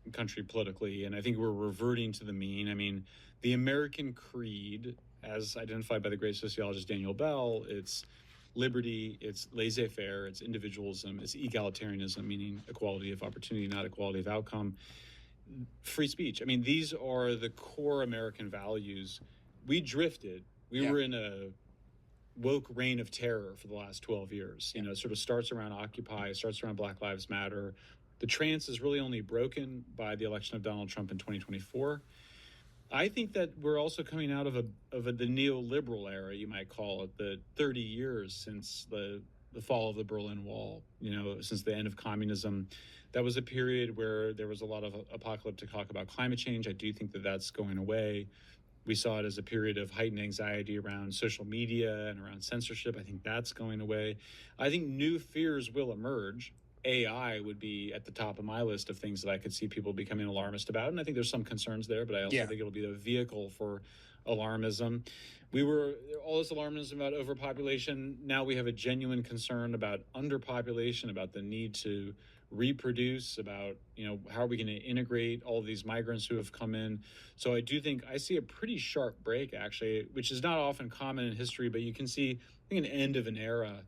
country politically, and I think we're reverting to the mean. I mean, the American creed, as identified by the great sociologist Daniel Bell, it's liberty, it's laissez-faire, it's individualism, it's egalitarianism, meaning equality of opportunity, not equality of outcome, free speech. I mean, these are the core American values. We drifted. We were in a woke reign of terror for the last 12 years. You know, it sort of starts around Occupy, starts around Black Lives Matter. The trance is really only broken by the election of Donald Trump in 2024. I think that we're also coming out of the neoliberal era, you might call it, the 30 years since the fall of the Berlin Wall, you know, since the end of communism. That was a period where there was a lot of apocalyptic talk about climate change. I do think that that's going away. We saw it as a period of heightened anxiety around social media and around censorship. I think that's going away. I think new fears will emerge. AI would be at the top of my list of things that I could see people becoming alarmist about. And I think there's some concerns there, but I also think it'll be a vehicle for alarmism. We were all this alarmism about overpopulation. Now we have a genuine concern about underpopulation, about the need to reproduce, about, you know, how are we going to integrate all of these migrants who have come in. So I do think I see a pretty sharp break, actually, which is not often common in history, but you can see, I think, an end of an era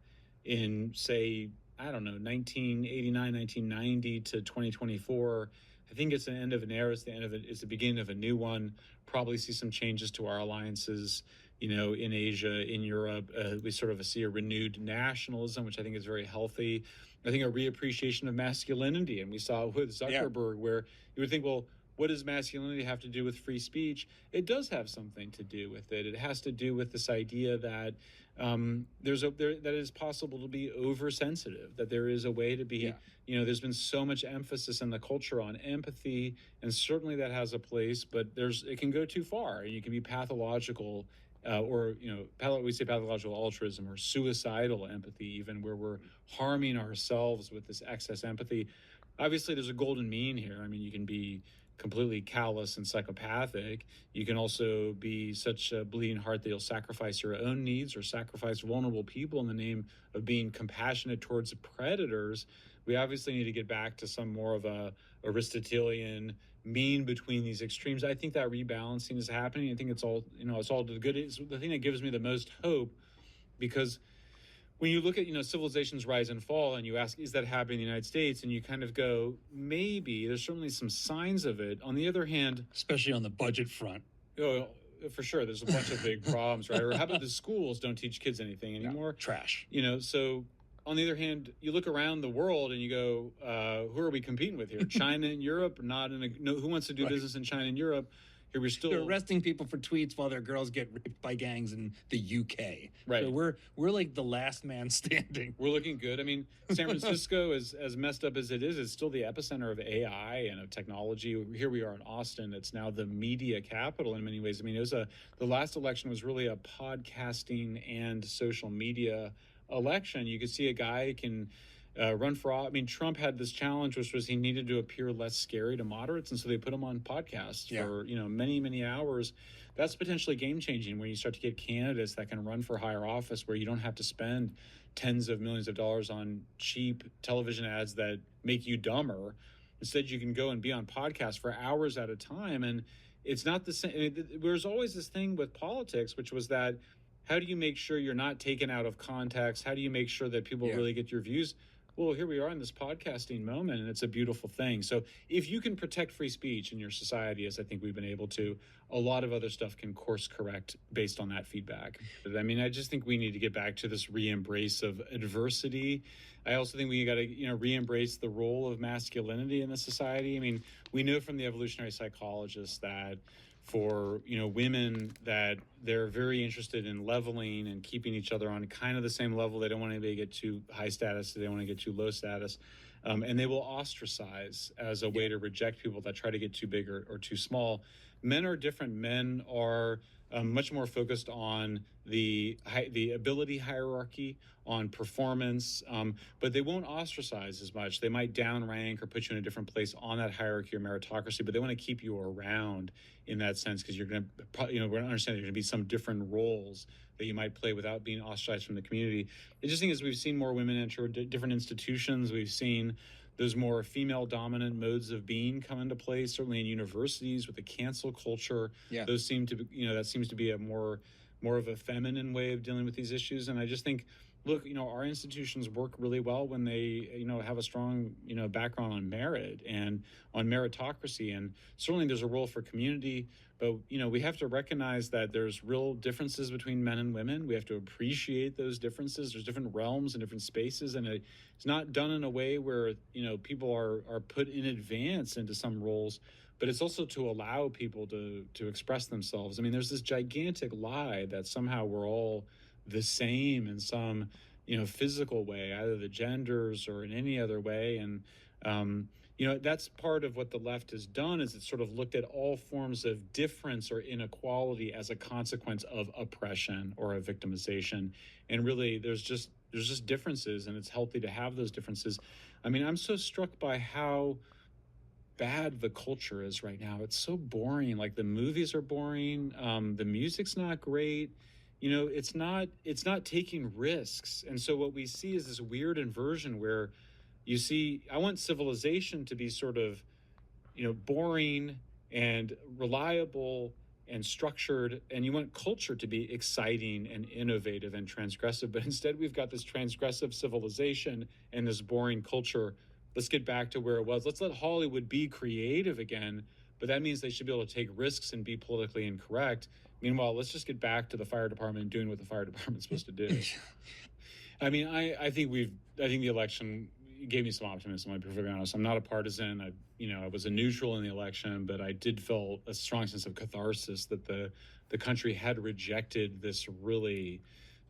in, say, I don't know, 1989, 1990 to 2024. I think it's the end of an era. It's the end of it. It's the beginning of a new one. Probably see some changes to our alliances, you know, in Asia, in Europe. We sort of see a renewed nationalism, which I think is very healthy. I think a reappreciation of masculinity. And we saw with Zuckerberg where you would think, well, what does masculinity have to do with free speech? It does have something to do with it. It has to do with this idea that that it is possible to be oversensitive, that there is a way to be, you know, there's been so much emphasis in the culture on empathy, and certainly that has a place, but it can go too far, and you can be pathological or, you know, we say pathological altruism or suicidal empathy, even where we're harming ourselves with this excess empathy. Obviously, there's a golden mean here. I mean, you can be completely callous and psychopathic. You can also be such a bleeding heart that you'll sacrifice your own needs or sacrifice vulnerable people in the name of being compassionate towards predators. We obviously need to get back to some more of a Aristotelian mean between these extremes. I think that rebalancing is happening. I think it's all, you know, it's all the good. It's the thing that gives me the most hope, because when you look at, you know, civilizations rise and fall, and you ask, is that happening in the United States? And you kind of go, maybe. There's certainly some signs of it. On the other hand, especially on the budget front. Oh, for sure. There's a bunch of big problems, right? Or how about the schools don't teach kids anything anymore? Trash. You know, so on the other hand, you look around the world and you go, who are we competing with here? China and Europe? Who wants to do business in China and Europe? Here we're still arresting people for tweets while their girls get raped by gangs in the UK. Right. So we're like the last man standing. We're looking good. I mean, San Francisco, as messed up as it is still the epicenter of AI and of technology. Here we are in Austin. It's now the media capital in many ways. I mean, the last election was really a podcasting and social media election. You could see a guy can run for office. I mean, Trump had this challenge, which was he needed to appear less scary to moderates, and so they put him on podcasts for, you know, many, many hours. That's potentially game-changing when you start to get candidates that can run for higher office, where you don't have to spend tens of millions of dollars on cheap television ads that make you dumber. Instead, you can go and be on podcasts for hours at a time, and it's not the same. There's always this thing with politics, which was that, how do you make sure you're not taken out of context? How do you make sure that people really get your views? Well, here we are in this podcasting moment, and it's a beautiful thing. So if you can protect free speech in your society, as I think we've been able to, a lot of other stuff can course correct based on that feedback. But I mean, I just think we need to get back to this re-embrace of adversity. I also think we got to, you know, re-embrace the role of masculinity in the society. I mean, we know from the evolutionary psychologists that for, you know, women, that they're very interested in leveling and keeping each other on kind of the same level. They don't want anybody to get too high status. They don't want to get too low status. And they will ostracize as a way to reject people that try to get too big or too small. Men are different. Men are much more focused on the ability hierarchy, on performance, but they won't ostracize as much. They might downrank or put you in a different place on that hierarchy or meritocracy, but they want to keep you around in that sense, because you're going to, you know, we're going to understand there's going to be some different roles that you might play without being ostracized from the community. The just thing is, we've seen more women enter different institutions. We've seen those more female dominant modes of being come into play, certainly in universities with the cancel culture. Yeah. Those seem to be, that seems to be a more of a feminine way of dealing with these issues. And I just think, look, our institutions work really well when they, have a strong, background on merit and on meritocracy. And certainly there's a role for community, but, we have to recognize that there's real differences between men and women. We have to appreciate those differences. There's different realms and different spaces, and it's not done in a way where, people are put in advance into some roles, but it's also to allow people to express themselves. I mean, there's this gigantic lie that somehow we're all the same in some, physical way, either the genders or in any other way. And that's part of what the left has done, is it's sort of looked at all forms of difference or inequality as a consequence of oppression or a victimization. And really, there's just differences, and it's healthy to have those differences. I mean, I'm so struck by how bad the culture is right now. It's so boring. Like, the movies are boring. The music's not great. It's not taking risks. And so what we see is this weird inversion where you see, I want civilization to be sort of, boring and reliable and structured, and you want culture to be exciting and innovative and transgressive. But instead, we've got this transgressive civilization and this boring culture. Let's get back to where it was. Let's let Hollywood be creative again, but that means they should be able to take risks and be politically incorrect. Meanwhile, let's just get back to the fire department doing what the fire department's supposed to do. I mean, I think the election gave me some optimism. I'll be perfectly honest. I'm not a partisan. I was a neutral in the election, but I did feel a strong sense of catharsis that the country had rejected this really,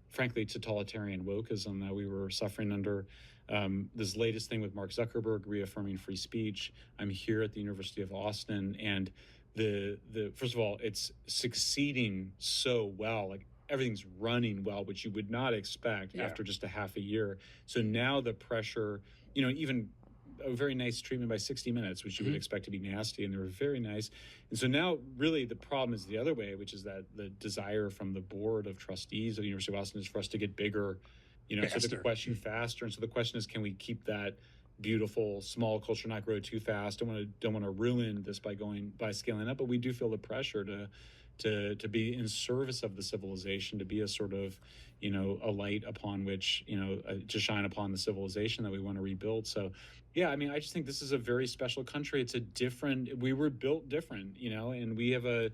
frankly, totalitarian wokeism that we were suffering under. This latest thing with Mark Zuckerberg reaffirming free speech. I'm here at the University of Austin, and the first of all, it's succeeding so well. Like, everything's running well, which you would not expect after just a half a year. So now the pressure, even a very nice treatment by 60 Minutes, which you would expect to be nasty, and they were very nice. And so now really the problem is the other way, which is that the desire from the board of trustees of the University of Austin is for us to get bigger, so the question faster. And so the question is, can we keep that beautiful small culture not grow too fast? Don't want to ruin this by scaling up, but we do feel the pressure to be in service of the civilization, to be a sort of, a light upon which, to shine upon the civilization that we want to rebuild. So, yeah, I mean, I just think this is a very special country. We were built different, and we have to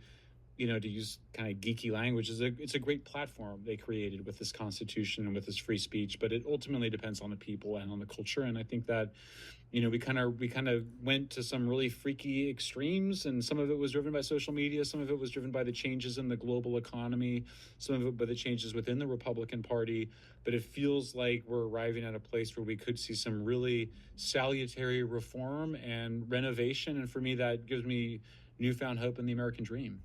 use kind of geeky language, it's a great platform they created with this Constitution and with this free speech, but it ultimately depends on the people and on the culture. And I think that, we kind of went to some really freaky extremes, and some of it was driven by social media, some of it was driven by the changes in the global economy, some of it by the changes within the Republican Party. But it feels like we're arriving at a place where we could see some really salutary reform and renovation. And for me, that gives me newfound hope in the American dream.